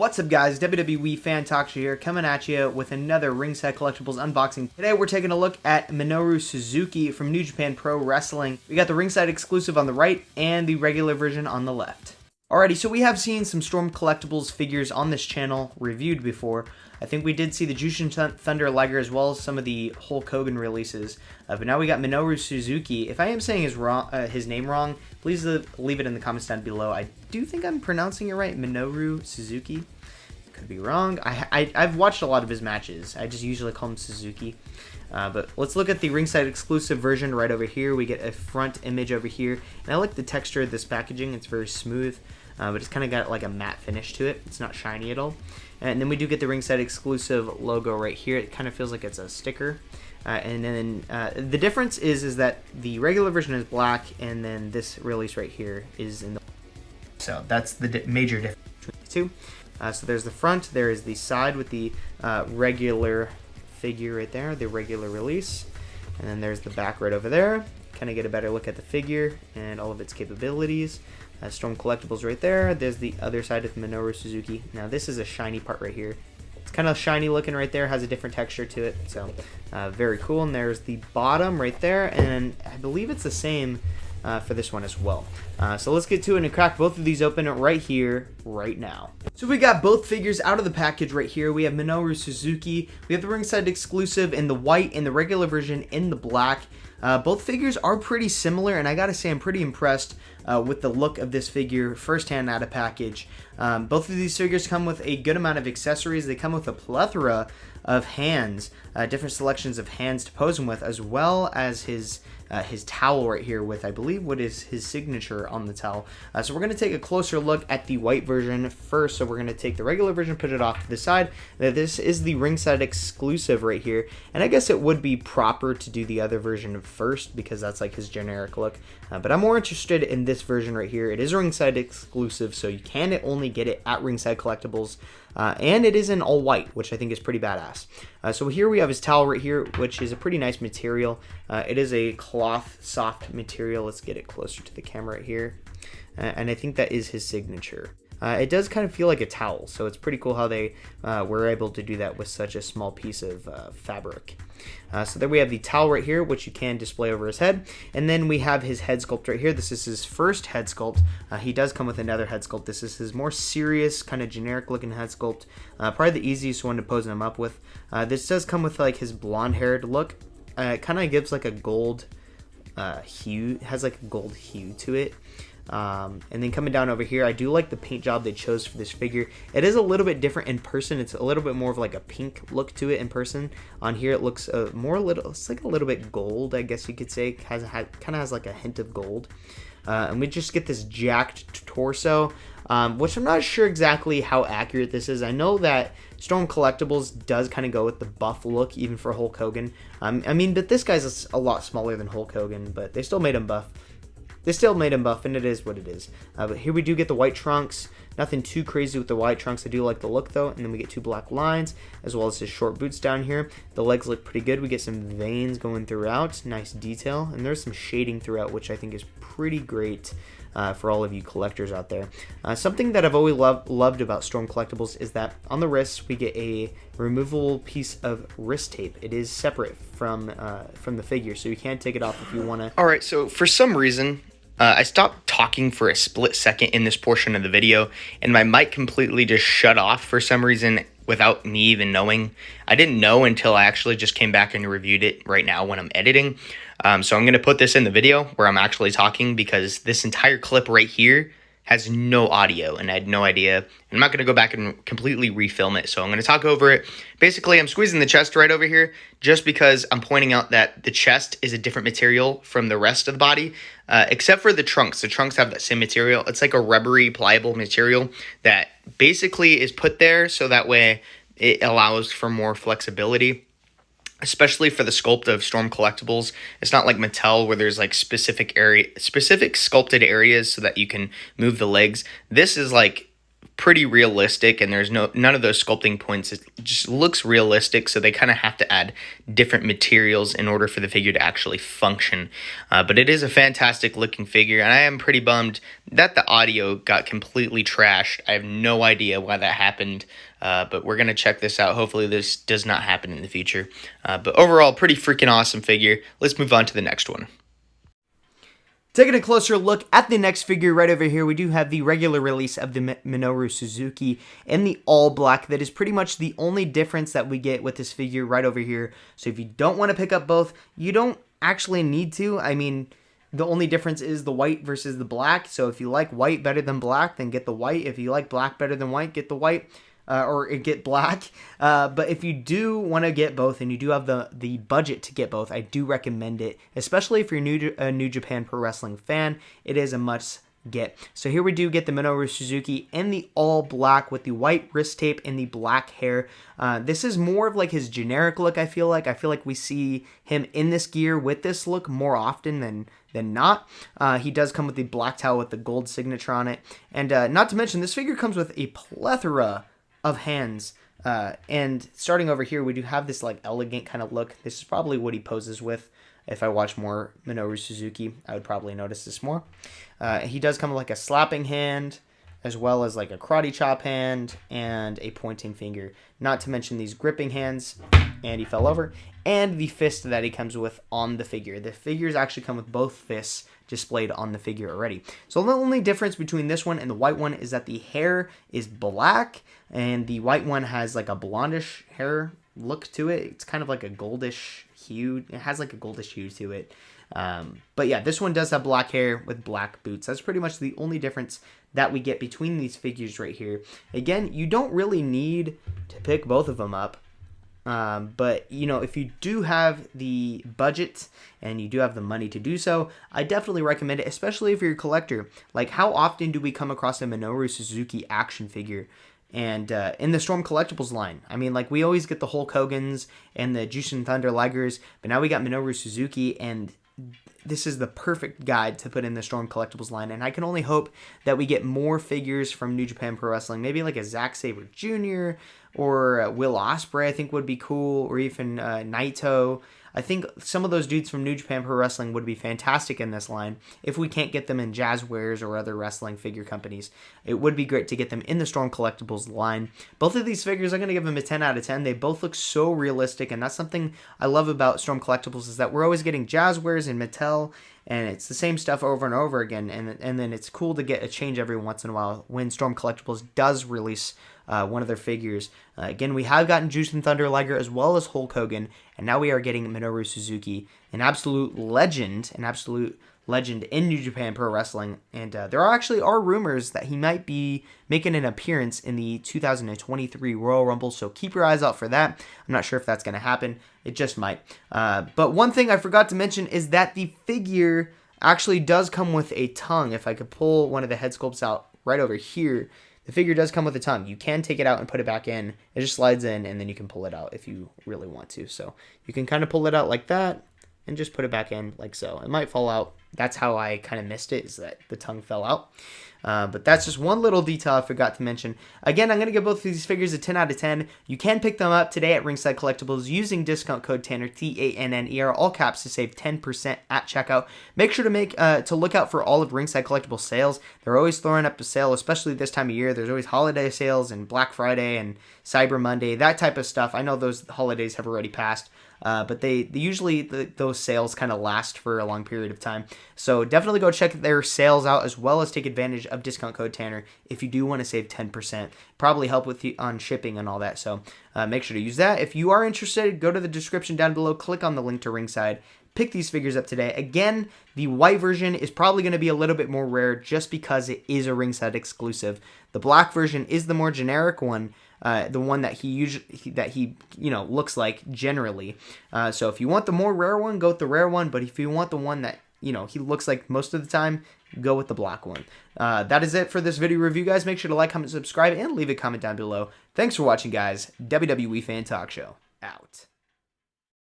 What's up guys, WWE Fan Talk Show here, coming at you with another Ringside Collectibles unboxing. Today we're taking a look at Minoru Suzuki from New Japan Pro Wrestling. We got the Ringside exclusive on the right and the regular version on the left. Alrighty, so we have seen some Storm Collectibles figures on this channel reviewed before. I think we did see the Jushin Thunder Liger as well as some of the Hulk Hogan releases. But now we got Minoru Suzuki. If I am saying his name wrong, please leave it in the comments down below. I do think I'm pronouncing it right, Minoru Suzuki. Could be wrong. I've watched a lot of his matches. I just usually call him Suzuki. But let's look at the Ringside exclusive version right over here. We get a front image over here. And I like the texture of this packaging. It's very smooth. But it's kind of got like a matte finish to it. It's not shiny at all. And then we do get the Ringside exclusive logo right here. It kind of feels like it's a sticker. And then the difference is that the regular version is black, and then this release right here is in the... So that's the major difference between the two. So there's the front, there is the side with the regular figure right there, the regular release. And then there's the back right over there. Kind of get a better look at the figure and all of its capabilities. Storm Collectibles right there. There's the other side of Minoru Suzuki. Now this is a shiny part right here. It's kind of shiny looking right there, has a different texture to it. So very cool. And there's the bottom right there. And I believe it's the same for this one as well. So let's get to it and crack both of these open right here, right now. So we got both figures out of the package right here. We have Minoru Suzuki. We have the Ringside exclusive in the white and the regular version in the black. Both figures are pretty similar, and I gotta say I'm pretty impressed with the look of this figure firsthand out of package. Both of these figures come with a good amount of accessories. They come with a plethora of hands, different selections of hands to pose him with, as well as his towel right here with, I believe, what is his signature on the towel. So we're going to take a closer look at the white version first. So we're going to take the regular version, put it off to the side. Now, this is the Ringside exclusive right here, and I guess it would be proper to do the other version first because that's like his generic look. But I'm more interested in this version right here. It is a Ringside exclusive, so you can only get it at Ringside Collectibles. And it is in all white, which I think is pretty badass. So here we have his towel right here, which is a pretty nice material. It is a cloth soft material. Let's get it closer to the camera right here. And I think that is his signature. It does kind of feel like a towel, so it's pretty cool how they were able to do that with such a small piece of fabric. So then we have the towel right here, which you can display over his head. And then we have his head sculpt right here. This is his first head sculpt. He does come with another head sculpt. This is his more serious, kind of generic looking head sculpt. Probably the easiest one to pose him up with. This does come with like his blonde haired look. It kind of gives like a gold hue, has like a gold hue to it. And then coming down over here, I do like the paint job they chose for this figure. It is a little bit different in person. It's a little bit more of like a pink look to it in person. On here it looks it's like a little bit gold, I guess you could say. Kind of has like a hint of gold. And we just get this jacked torso, which I'm not sure exactly how accurate this is. I know that Storm Collectibles does kind of go with the buff look, even for Hulk Hogan. I mean, but this guy's a lot smaller than Hulk Hogan, but they still made him buff. They still made him buff, and it is what it is. But here we do get the white trunks. Nothing too crazy with the white trunks. I do like the look, though. And then we get two black lines, as well as his short boots down here. The legs look pretty good. We get some veins going throughout. Nice detail. And there's some shading throughout, which I think is pretty great for all of you collectors out there. Something that I've always loved about Storm Collectibles is that on the wrists, we get a removable piece of wrist tape. It is separate from the figure, so you can take it off if you want to. All right, so for some reason, I stopped talking for a split second in this portion of the video, and my mic completely just shut off for some reason without me even knowing. I didn't know until I actually just came back and reviewed it right now when I'm editing. So I'm going to put this in the video where I'm actually talking, because this entire clip right here has no audio, and I had no idea. I'm not going to go back and completely refilm it, so I'm going to talk over it. Basically, I'm squeezing the chest right over here just because I'm pointing out that the chest is a different material from the rest of the body, except for the trunks. The trunks have that same material. It's like a rubbery, pliable material that basically is put there so that way it allows for more flexibility. Especially for the sculpt of Storm Collectibles. It's not like Mattel where there's like specific sculpted areas so that you can move the legs. This is like pretty realistic, and there's none of those sculpting points. It just looks realistic, so they kind of have to add different materials in order for the figure to actually function. But it is a fantastic looking figure, and I am pretty bummed that the audio got completely trashed. I have no idea why that happened, but we're going to check this out. Hopefully this does not happen in the future. But overall, pretty freaking awesome figure. Let's move on to the next one. Taking a closer look at the next figure right over here, we do have the regular release of the Minoru Suzuki in the all black. That is pretty much the only difference that we get with this figure right over here. So if you don't want to pick up both, you don't actually need to. I mean, the only difference is the white versus the black. So if you like white better than black, then get the white. If you like black better than white, get the white. Or get black. But if you do want to get both and you do have the budget to get both, I do recommend it, especially if you're a New Japan Pro Wrestling fan. It is a must get. So here we do get the Minoru Suzuki in the all black with the white wrist tape and the black hair. This is more of like his generic look, I feel like. I feel like we see him in this gear with this look more often than not. He does come with the black towel with the gold signature on it. And not to mention, this figure comes with a plethora of hands, and starting over here, we do have this like elegant kind of look. This is probably what he poses with. If I watch more Minoru Suzuki, I would probably notice this more. He does come with like a slapping hand, as well as like a karate chop hand and a pointing finger. Not to mention these gripping hands, and he fell over, and the fist that he comes with on the figure. The figures actually come with both fists displayed on the figure already. So the only difference between this one and the white one is that the hair is black, and the white one has like a blondish hair look to it. It's kind of like a goldish hue. It has like a goldish hue to it. But yeah, this one does have black hair with black boots. That's pretty much the only difference that we get between these figures right here. Again, you don't really need to pick both of them up. But, you know, if you do have the budget and you do have the money to do so, I definitely recommend it, especially if you're a collector. Like, how often do we come across a Minoru Suzuki action figure? And in the Storm Collectibles line, I mean, like, we always get the Hulk Hogan's and the Jushin Thunder Ligers, but now we got Minoru Suzuki, and this is the perfect guide to put in the Storm Collectibles line. And I can only hope that we get more figures from New Japan Pro Wrestling, maybe like a Zack Sabre Jr. or Will Ospreay, I think would be cool, or even Naito. I think some of those dudes from New Japan Pro Wrestling would be fantastic in this line. If we can't get them in Jazzwares or other wrestling figure companies, it would be great to get them in the Storm Collectibles line. Both of these figures, I'm going to give them a 10 out of 10. They both look so realistic, and that's something I love about Storm Collectibles, is that we're always getting Jazzwares and Mattel, and it's the same stuff over and over again, and then it's cool to get a change every once in a while when Storm Collectibles does release one of their figures. Again, we have gotten Jushin Thunder Liger as well as Hulk Hogan, and now we are getting Minoru Suzuki, an absolute legend in New Japan Pro Wrestling. And there are rumors that he might be making an appearance in the 2023 Royal Rumble, so keep your eyes out for that. I'm not sure if that's going to happen. It just might. But one thing I forgot to mention is that the figure actually does come with a tongue. If I could pull one of the head sculpts out right over here, the figure does come with a tongue. You can take it out and put it back in. It just slides in, and then you can pull it out if you really want to. So you can kind of pull it out like that and just put it back in like so. It might fall out. That's how I kind of missed it, is that the tongue fell out. But that's just one little detail I forgot to mention. Again, I'm going to give both of these figures a 10 out of 10. You can pick them up today at Ringside Collectibles using discount code Tanner, TANNER, all caps, to save 10% at checkout. Make sure to look out for all of Ringside Collectibles sales. They're always throwing up a sale, especially this time of year. There's always holiday sales and Black Friday and Cyber Monday, that type of stuff. I know those holidays have already passed. But they usually those sales kind of last for a long period of time. So definitely go check their sales out, as well as take advantage of discount code Tanner if you do want to save 10%. Probably help with on shipping and all that. So make sure to use that. If you are interested, go to the description down below, click on the link to Ringside. Pick these figures up today. Again, the white version is probably going to be a little bit more rare just because it is a Ringside exclusive. The black version is the more generic one, the one that he looks like generally. So if you want the more rare one, go with the rare one. But if you want the one that he looks like most of the time, go with the black one. That is it for this video review, guys. Make sure to like, comment, subscribe, and leave a comment down below. Thanks for watching, guys. WWE Fan Talk Show out.